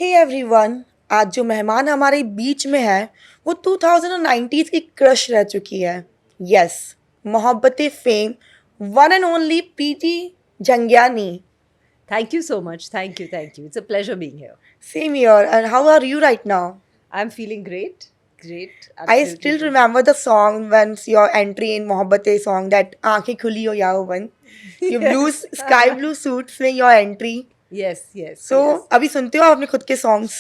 Hey everyone, आज जो मेहमान हमारे बीच में है वो 2090s की क्रश रह चुकी है। Yes, Mohabbatein fame one and only Preeti Jhangiani. Thank you so much. Thank you. Thank you. It's a pleasure being here. Same here. And how are you right now? I'm feeling great. Great. I Absolutely still great. remember the song once your entry in Mohabbatein song, that Aankhein Khuli Ho Ya Ho one. Your blue Yes. sky blue suits में your entry. Yes, yes, So yes. अभी सुनते हो आप अपने खुद के songs?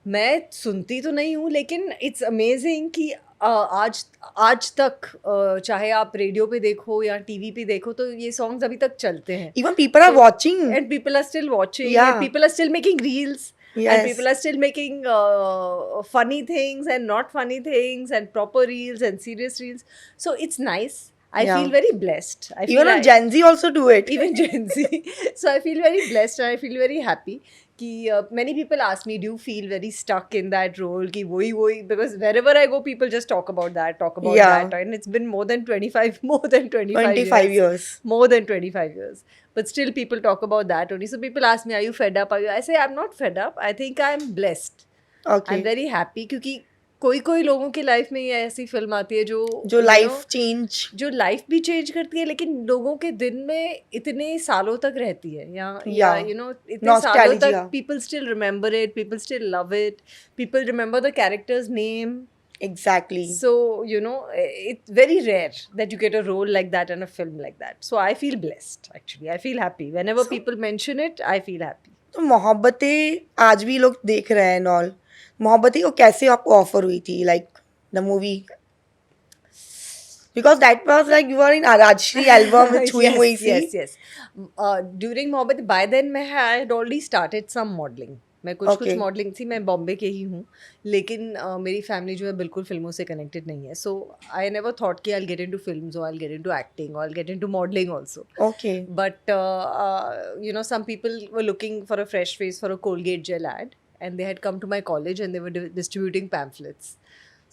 मैं सुनती तो नहीं हूँ लेकिन इट्स अमेजिंग कि आज आज तक चाहे आप रेडियो पे देखो या टीवी पे देखो तो ये सॉन्ग्स अभी तक चलते हैं. Even people are watching. And people are still watching. Yeah. And people are still making reels. And Yes. people are still making funny things and not funny things and proper reels and serious reels. So it's nice. I Yeah. feel very blessed. I feel Even on Gen Z also do it. even Gen Z. So I feel very blessed and I feel very happy. Ki, many people ask me, do you feel very stuck in that role? Ki wohi, because wherever I go, people just talk about that, Yeah. that. And it's been more than 25 25 years. More than 25 years. But still people talk about that only. So people ask me, are you fed up? I say, I'm not fed up. I think I'm blessed. Okay. I'm very happy क्योंकि कोई लोगों की life में ये ऐसी film आती है जो you लाइफ know, चेंज जो लाइफ भी चेंज करती है लेकिन लोगों के दिन में इतने सालों तक रहती है या Yeah. इतने सालों तक Nostalgia. People still remember it people still love it people remember the characters name exactly. so it's very rare that you get a role like that and a film like that, so I feel blessed. Actually, I feel happy whenever people mention it. I feel happy. तो मोहब्बतें आज भी लोग देख रहे हैं all. Mohabbatein को कैसे आपको ऑफर हुई थी, like the movie? Because that was like you were in Rajshri album with Chui Mui Si. Yes. During Mohabbat, by then I had already started some modeling. मैं कुछ Okay. मॉडलिंग थी. मैं बॉम्बे के ही हूँ लेकिन मेरी फैमिली जो है बिल्कुल फिल्मों से कनेक्टेड नहीं है. सो आई नेवर थॉट कि आई गेट इनटू फिल्म्स और आई गेट इनटू एक्टिंग और I get into modelling also. Okay. But some people were looking for a fresh face for a Colgate gel ad, and they had come to my college and they were distributing pamphlets.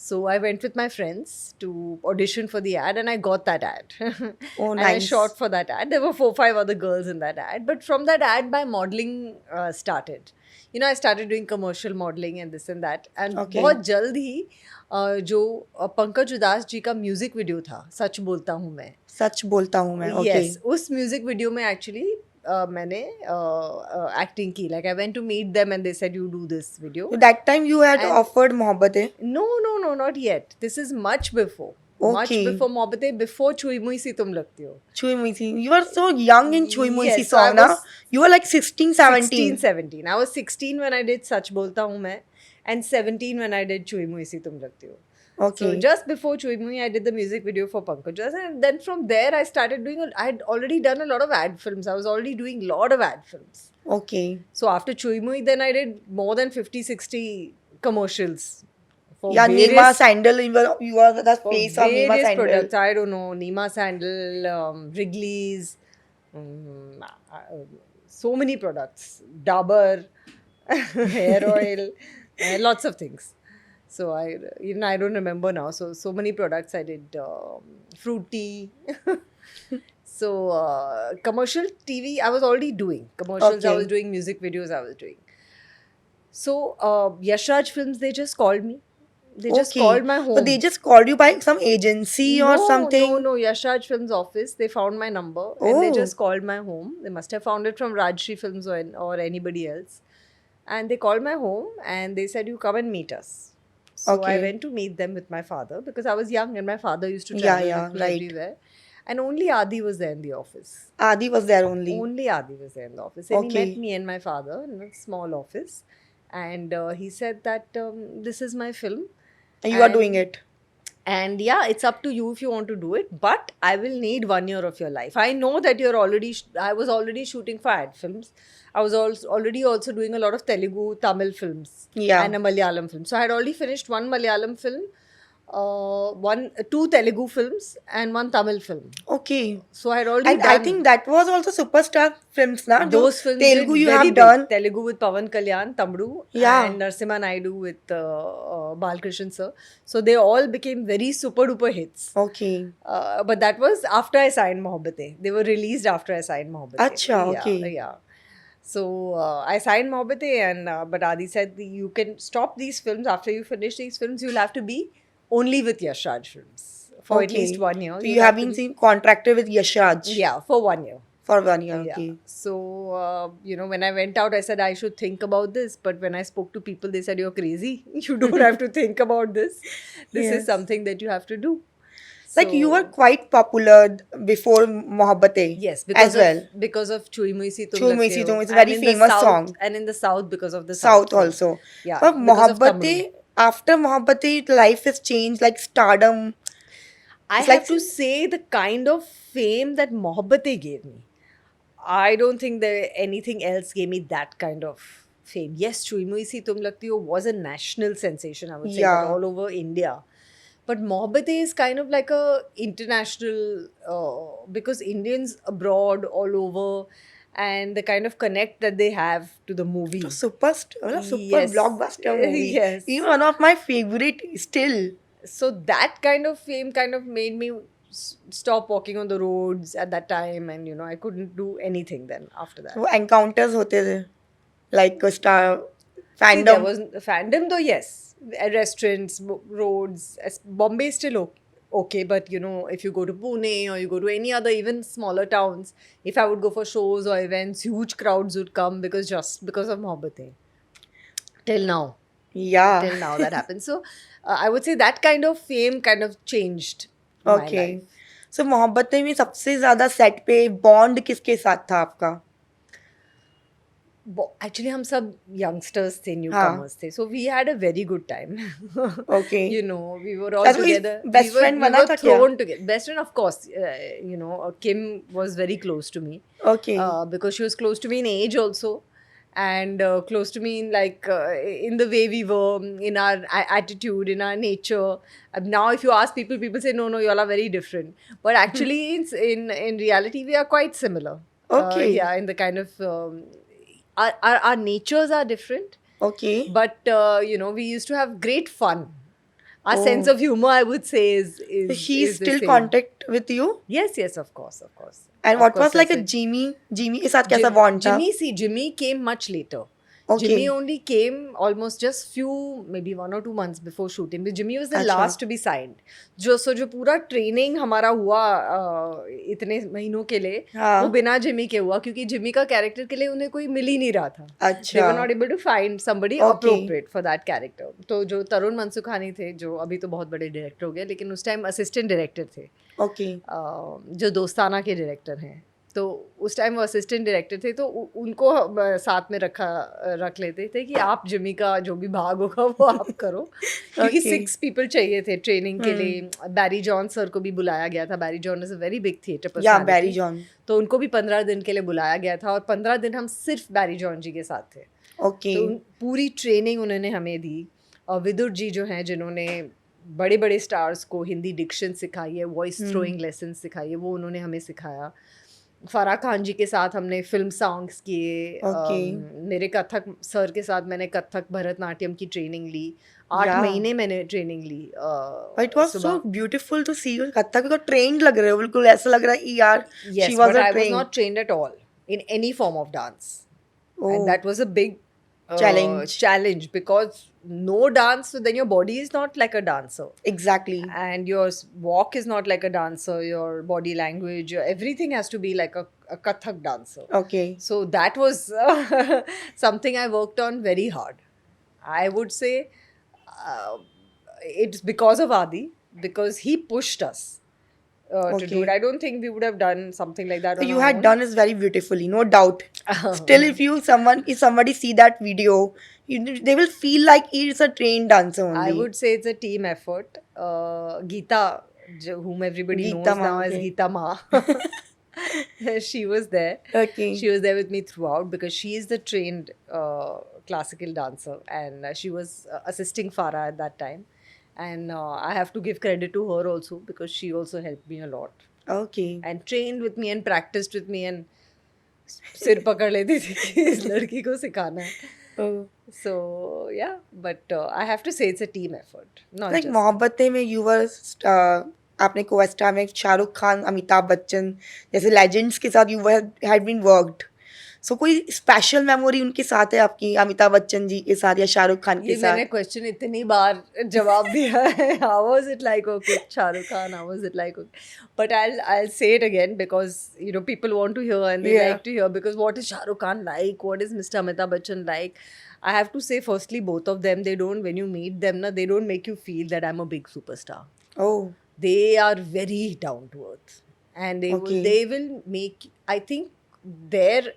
So I went with my friends to audition for the ad, and I got that ad. Oh, And I nice. shot for that ad. There were 4-5 other girls in that ad. But from that ad, my modeling started. I started doing commercial modeling and this and that. And Okay. बहुत जल्द ही जो पंकज उदास जी का music video था, सच बोलता हूँ मैं. सच बोलता हूँ मैं. Okay. Yes, उस म्यूजिक वीडियो में एक्चुअली मैंने एक्टिंग की. Like I went to meet them and they said you do this video. So that time you had And- offered Mohabbatein. No, not yet. This is much before. Much Okay. before Mohabbatein, before Chui Mui Si Tum Lagti Ho. Chui Mui Si. You were so young in Chui Mui Si Yes, so I song, na? was You were like 16, 17. 17. I was 16 when I did Sach Bolta Hu Main, and 17 when I did Chui Mui Si Tum Lagti Ho. Okay. So just before Chui Mui, I did the music video for Pankaj Udas, and then from there I started doing. I had already done a lot of ad films. I was already doing a lot of ad films. Okay. So after Chui Mui, then I did more than 50-60 commercials. For Yeah, various- Neema Sandal, you were the for face of Neema various Sandal. products. I don't know, Neema Sandal, Wrigley's, so many products. Dabur, hair oil, lots of things. So I don't remember now. So many products I did. Fruit tea. So commercial TV I was already doing. Commercials I Okay. was doing. Music videos I was doing. So Yash Raj Films, they just called me. They just Okay. called my home. So they just called you by some agency or something? No, Yash Raj Films office. They found my number and they Oh. just called my home. They must have found it from Rajshri Films or anybody else. And they called my home and they said, you come and meet us. So I Okay. went to meet them with my father because I was young and my father used to Yeah, travel with me right. everywhere. And only Adi was there in the office. Adi was there only. Only Adi was there in the office. And Okay. he met me and my father in a small office. And he said that this is my film. And you are And- doing it. And yeah, it's up to you if you want to do it, but I will need 1 year of your life. I know that you're already, I was already shooting for ad films. I was already also doing a lot of Telugu, Tamil films. Yeah. And a Malayalam film. So I had already finished one Malayalam film, two Telugu films, and one Tamil film. Okay. So I had already And done I think that was also superstar films, na? those films. Telugu did you very have big. done. Telugu with Pavan Kalyan, Tamru, Yeah. and Narsimha Naidu with Balkrishan sir. So they all became very super duper hits. Okay. But that was after I signed Mohabbatein. They were released after I signed Mohabbatein. Acha, okay. Yeah. So I signed Mohabbatein, and but Adi said you can stop these films after you finish these films. You'll have to be only with Yash Raj films for at least 1 year. So You'll you have to been be- seen contracted with Yash Raj Yeah, for 1 year. for 1 year. Yeah. Okay. So, when I went out, I said I should think about this. But when I spoke to people, they said, you're crazy. You don't have to think about this. This Yes. is something that you have to do. Like you were So- quite popular before Mohabbatein. Yes, because as well. because of Chui Mui Si Tum Chui Mui Lagte Si Ho. Tum, it's a And very in the famous south- song. And in the south, because of the South film. also. Yeah. But because of Tamil. Mohabbatein, after Mohabbatein, life has changed, like stardom. I It's have like- to say the kind of fame that Mohabbatein gave me. I don't think that anything else gave me that kind of fame. Yes, Chui Mui Si Tum Lagti Ho was a national sensation, I would say, Yeah. but all over India. But Mohabbatein is kind of like a international, because Indians abroad, all over, and the kind of connect that they have to the movie. Super Yes. blockbuster movie. Yes. Even one of my favorite still. So that kind of fame kind of made me stop walking on the roads at that time, and I couldn't do anything then after that. वो encounters होते थे. Like a star See, there fandom. was fandom though, yes. Restaurants, roads. Bombay is still okay, but if you go to Pune or you go to any other even smaller towns, if I would go for shows or events, huge crowds would come just because of Mohabbatein. Till now. Yeah. Till now that happens. So I would say that kind of fame kind of changed my Okay. life. So Mohabbatein में सबसे ज्यादा set पे bond किसके साथ था आपका? Actually, हम सब youngsters थे, newcomers थे, so we had a very good time. Okay. We were all ऐसा कोई together. best friend बना था क्या? thrown together. Best friend, of course. Kim was very close to me. Okay. Because she was close to me in age also, and close to me in in the way we were, in our attitude, in our nature. Now, if you ask people, people say no, you all are very different. But actually, in reality, we are quite similar. Okay. Yeah, in the kind of our natures are different, Okay. but we used to have great fun. Our Oh. sense of humor, I would say, is So he's is the still same. contact with you? Yes, of course. And Of what course, was like a that's it. Jimmy? Jimmy के साथ कैसा bond था? Jimmy came much later. Okay. Jimmy only came almost just maybe 1 or 2 months before shooting. But Jimmy was the अच्छा. last to be signed. जो पूरा training हमारा हुआ इतने महीनों के लिए, हाँ. वो बिना Jimmy के हुआ, क्योंकि Jimmy का character के लिए उन्हें कोई मिल ही नहीं रहा था. अच्छा. They were not able to find somebody Okay. appropriate for that character. तो जो तरुण मनसुखानी थे, जो अभी तो बहुत बड़े डायरेक्टर हो गए, लेकिन उस टाइम असिस्टेंट डायरेक्टर थे. Okay. जो दोस्ताना के डायरेक्टर हैं, तो उस टाइम वो असिस्टेंट डायरेक्टर थे, तो उनको साथ में रख लेते थे कि आप जिमी का जो भी भाग होगा वो आप करो, क्योंकि Okay. 6 पीपल चाहिए थे ट्रेनिंग के लिए. बैरी जॉन सर को भी बुलाया गया था. Barry John is a very big theatre Yeah, personality. Barry John. तो उनको भी 15 दिन के लिए बुलाया गया था, और 15 दिन हम सिर्फ बैरी जॉन जी के साथ थे. Okay. तो पूरी ट्रेनिंग उन्होंने हमें दी. और विदुर जी जो हैं, जिन्होंने बड़े बड़े स्टार्स को हिंदी डिक्शन सिखाई है, वॉइस थ्रोइंग लेसन सिखाई है, वो उन्होंने हमें सिखाया. फराह खान जी के साथ हमने फिल्म सॉन्ग्स किए. Okay. मेरे कथक सर के साथ मैंने कथक भरतनाट्यम की ट्रेनिंग ली. 8 Yeah. महीने मैंने ट्रेनिंग ली. But it was so beautiful to see you. Kathak को trained लग रहे हो, बिल्कुल ऐसा लग रहा है कि यार Yes, she was but a I was trained. not trained at all in any form of dance. Oh. And that was a big Challenge. because no dance, so then your body is not like a dancer. Exactly. And your walk is not like a dancer, your body language, everything has to be like a Kathak dancer. Okay. So that was something I worked on very hard. I would say it's because of Adi, because he pushed us to do Okay. it. I don't think we would have done something like that on You our had own. done it very beautifully, no doubt. Still, if somebody see that video, they will feel like he is a trained dancer only. I would say it's a team effort. Geeta, whom everybody Geeta knows Ma, now as okay. Geeta Ma, she was there. Okay. She was there with me throughout, because she is the trained classical dancer, and she was assisting Farah at that time. And I have to give credit to her also, because she also helped me a lot Okay. and trained with me and practiced with me, and सिर पकड़ लेती थी कि इस लड़की को सिखाना है. Oh. So yeah, but I have to say it's a team effort, not Like just. Mohabbatein में you were आपने co-star में शाहरुख खान, अमिताभ बच्चन जैसे legends के साथ you had been worked. सो कोई स्पेशल मेमोरी उनके साथ है आपकी, अमिताभ बच्चन जी के साथ या शाहरुख खान के ये मैंने साथ? क्वेश्चन इतनी बार जवाब दिया है. How was it like okay Shahrukh Khan, how was it like okay? But I'll say it again because you know people want to hear and they Yeah. like to hear because what is Shahrukh Khan like, what is Mr. Amitabh Bachchan like? I have to say firstly both of them, they don't, when you meet them na, they don't make you feel that I'm a big superstar. Oh, They are very down to earth and Okay. they will make, I think their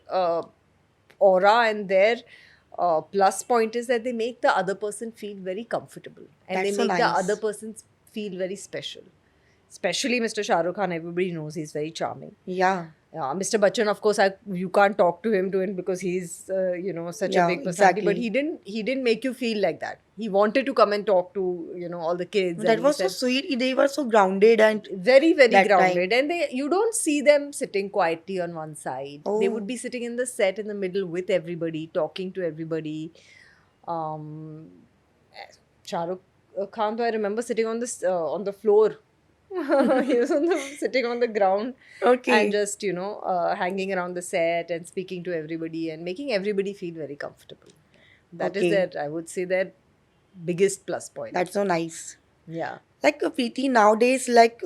aura and their plus point is that they make the other person feel very comfortable and That's they so make the nice. other person feel very special. Especially Mr. Shah Rukh Khan, everybody knows he's very charming. yeah. Mr. Bachchan, of course, you can't talk to him because he's you know such a Yeah, big personality. But exactly. he didn't make you feel like that. He wanted to come and talk to you know all the kids. That and he was so said, sweet. They were so grounded and very very that grounded time. and they you don't see them sitting quietly on one side. They would Oh, be sitting in the set in the middle with everybody, talking to everybody. um Shahrukh Khan, though, I remember sitting on the floor. He was sitting on the ground and okay. just you know hanging around the set and speaking to everybody and making everybody feel very comfortable. That is Okay. their, I would say, their biggest plus point. That's so nice. Yeah. Like Preeti, nowadays, like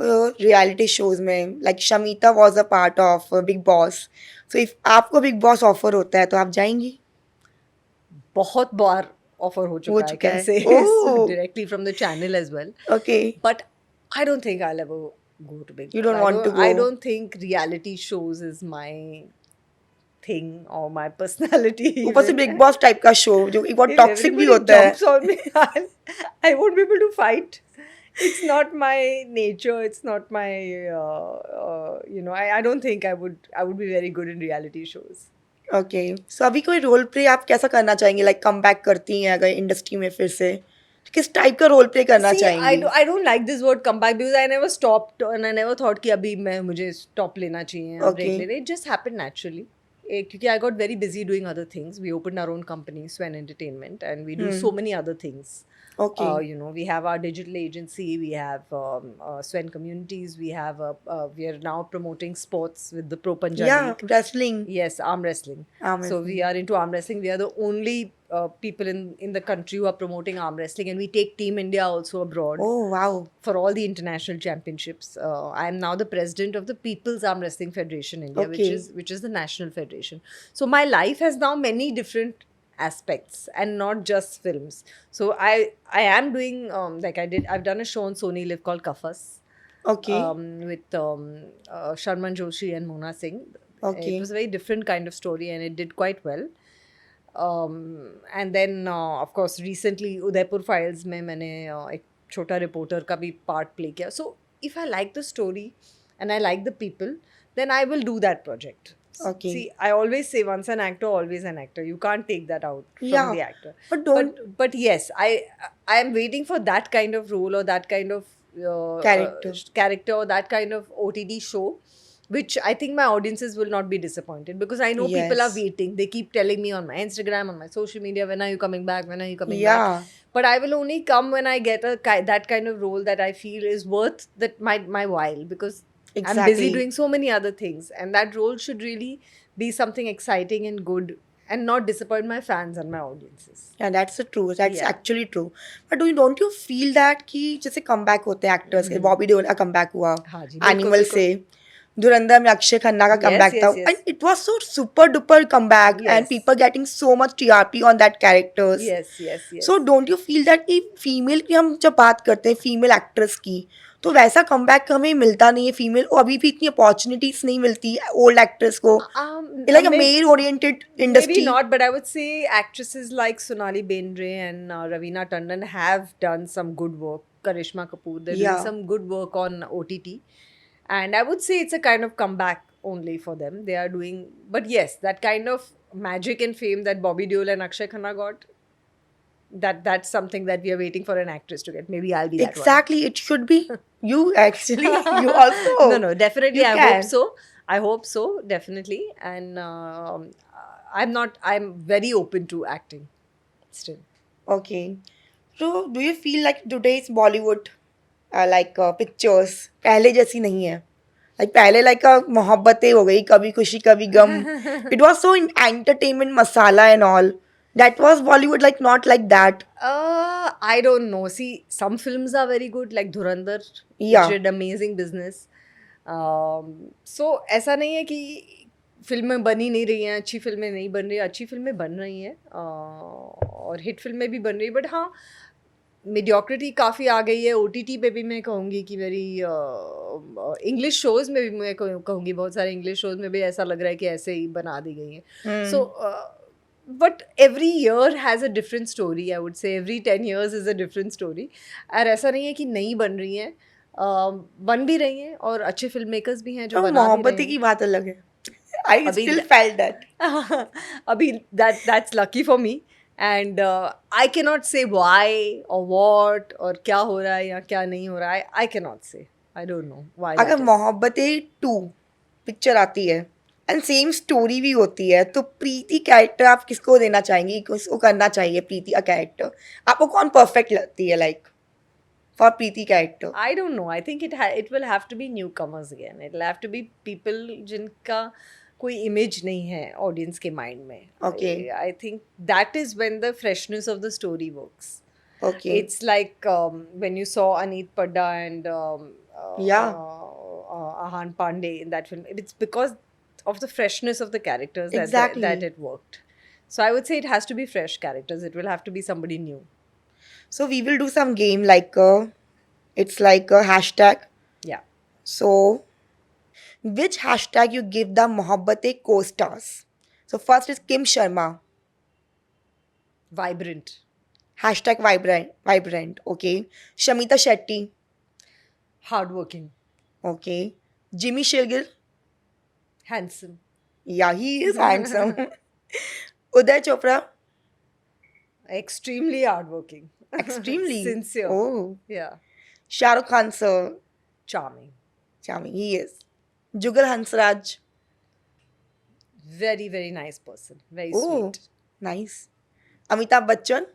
reality shows में, like Shamita was a part of Big Boss. So if आपको Big Boss offer होता है तो आप जाएंगी? बहुत बार offer हो हो चुका है, I चुका can है. say, Oh, directly from the channel as well. okay. But I don't think I'll ever go to Big You Boss. don't want to I go. don't think reality shows is my thing or my personality ऊपर से even. Big Boss type का show जो बहुत If toxic भी everybody होता है. jumps on me, I won't be able to fight. It's not my nature. It's not my, you know. I don't think I would be very good in reality shows. Okay, so अभी कोई role play आप कैसा करना चाहेंगे, like come back करती हैं अगर industry में फिर से, तो किस टाइप का रोल प्ले करना See, चाहेंगी? I don't like this word comeback because I never stopped and I never thought कि अभी मुझे stop लेना चाहिए या break Okay. लेना. It just happened naturally. क्योंकि I got very busy doing other things. We opened our own company, Swen Entertainment, and we do so many other things. Okay. You know, we have our digital agency, we have Swen Communities, we are now promoting sports with the Pro Panja Yeah, League. wrestling. Yes, arm wrestling. Arm So we are into arm wrestling. We are the only people in the country who are promoting arm wrestling, and we take Team India also abroad Oh, wow. for all the international championships. I am now the president of the People's Arm Wrestling Federation India, Okay. which is the national federation. So my life has now many different aspects and not just films. So I am doing I've done a show on Sony Live called Kafas Okay. with Sharman Joshi and Mona Singh. Okay. It was a very different kind of story and it did quite well. And then of course recently Udaipur Files में मैंने एक छोटा reporter का भी part play किया. So if I like the story and I like the people, then I will do that project. Okay. See, I always say once an actor, always an actor. You can't take that out from Yeah, the actor. but don't- But yes, I am waiting for that kind of role or that kind of character or that kind of OTT show, which I think my audiences will not be disappointed because I know people are Yes. waiting. They keep telling me on my Instagram, on my social media, when are you coming back? When are you coming Yeah. back? But I will only come when I get that kind of role that I feel is worth that my while because I'm busy Exactly. doing so many other things, and that role should really be something exciting and good and not disappoint my fans and my audiences. Yeah, that's the truth. That's Yeah. actually true. But don't you feel that कि जैसे comeback होते हैं actors के, बॉबी देओल का comeback हुआ हाँ जी, बिल्कुल, animal बिल्कुल. से, धुरंधर में अक्षय खन्ना का Yes, कमबैक था, yes, yes. and it was so super duper comeback and Yes. people getting so much TRP on that characters. Yes, yes, yes. So don't you feel that कि female की हम जब बात करते हैं फीमेल एक्ट्रेस की, तो वैसा कमबैक हमें मिलता नहीं है फीमेल को, अभी भी इतनी अपॉर्चुनिटीज नहीं मिलती ओल्ड एक्ट्रेस को, like a male oriented industry. Maybe not, but I would say actresses like Sonali Bendre and Ravina Tandon have done some good work. Karishma Kapoor, they're Yeah. doing some good work on OTT. And I would say it's a kind of comeback only for them. They are doing, but yes, that kind of magic and fame that Bobby Deol and Akshay Khanna got, that's something that we are waiting for an actress to get. Maybe I'll be that one. Exactly, it should be you actually. You also. No, definitely. You I can. hope so. I hope so, definitely. And I'm very open to acting still. Okay. So do you feel like today's Bollywood like pictures पहले जैसी नहीं है? Like पहले like Mohabbatein हो गई, Kabhi Khushi Kabhi Gham. It was so entertainment masala and all. That was Bollywood like not like that. I don't know. See, some films are very good, like Dhurandhar, Yeah. which did amazing business. So ऐसा नहीं है कि फिल्में बनी नहीं रही हैं, अच्छी फिल्में नहीं बन रही, अच्छी फिल्में बन रही हैं और हिट फिल्में भी बन रही, बट हाँ मीडियोक्रिटी काफ़ी आ गई है. OTT पे भी मैं कहूँगी कि मेरी इंग्लिश शोज़ में भी मैं कहूँगी बहुत सारे इंग्लिश शोज़ में भी ऐसा लग रहा है कि ऐसे ही बना दी गई हैं. So but every year has a different story. I would say every 10 years is a different story. और ऐसा नहीं है कि नहीं बन रही हैं, बन भी रही हैं और अच्छे फिल्म मेकर्स भी हैं जो बना भी मोहब्बतें रहे की बात अलग है. आई अभी स्टिल फेल्ट दैट. हैं. अभी that's lucky for me. And I cannot say why or what और क्या हो रहा है या क्या नहीं हो रहा है. I cannot say. I don't know why अगर that is. मोहब्बतें 2 पिक्चर आती है एंड सेम स्टोरी भी होती है, तो प्रीति कैरेक्टर आप किसको देना चाहेंगी, किसको करना चाहिए प्रीति का कैरेक्टर? आपको कौन परफेक्ट लगती है like for Preeti character? I don't know. I think it will have to be newcomers again. It will have to be people जिनका कोई इमेज नहीं है ऑडियंस के माइंड में. Okay. I think that is when the freshness of the story works. Okay. It's like when you saw Aneet Padda and Yeah. Ahan Pandey in that film. It's because of the freshness of the characters Exactly. that it worked. So I would say it has to be fresh characters. It will have to be somebody new. So we will do some game like it's like a hashtag. Yeah. So which hashtag you give the Mohabbatein co-stars? So first is Kim Sharma. Vibrant. Hashtag vibrant. Okay. Shamita Shetty. Hardworking. Okay. Jimmy Shirgil. Handsome. Yeah, he is handsome. Uday Chopra. Extremely hardworking. Extremely. Sincere. Oh. Yeah. Shah Rukh Khan sir. Charming. Charming. He is. Jugal Hansraj. Very, very nice person. Very Oh. sweet. Nice. Amitabh Bachchan.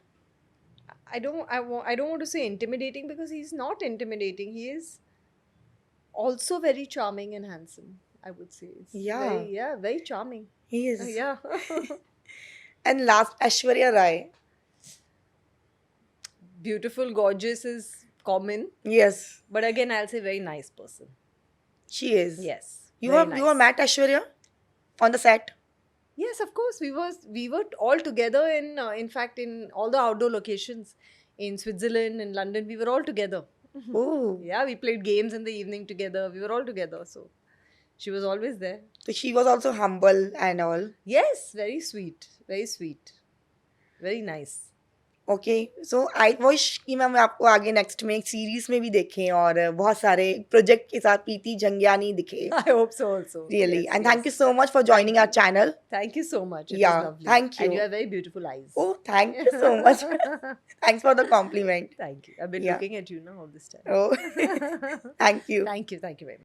I don't want to say intimidating because he's not intimidating. He is also very charming and handsome. I would say. It's Yeah. very charming. He is. Yeah. And last, Aishwarya Rai. Beautiful, gorgeous is common, Yes, but again, I'll say very nice person. she is. Yes. You very have nice. you have met Aishwarya on the set. Yes, of course. We were all together in fact in all the outdoor locations in Switzerland and London. We were all together. Oh, Yeah, we played games in the evening together. We were all together. So she was always there. so she was also humble and all. Yes, very sweet. Very sweet. Very nice. Okay so I wish कि ma'am आपको आगे next में एक series में भी देखें और बहुत सारे प्रोजेक्ट के साथ प्रीति जंगियानी दिखे. I hope so also. Really, Yes, and thank you yes. so much for joining our channel. Thank you so much. It Yeah, was lovely. thank And you. you have very beautiful eyes. Oh, thank you so much. Thanks for the compliment. Thank you. I've been Yeah. looking at you now all this time. Oh, thank you. Thank you. Thank you very much.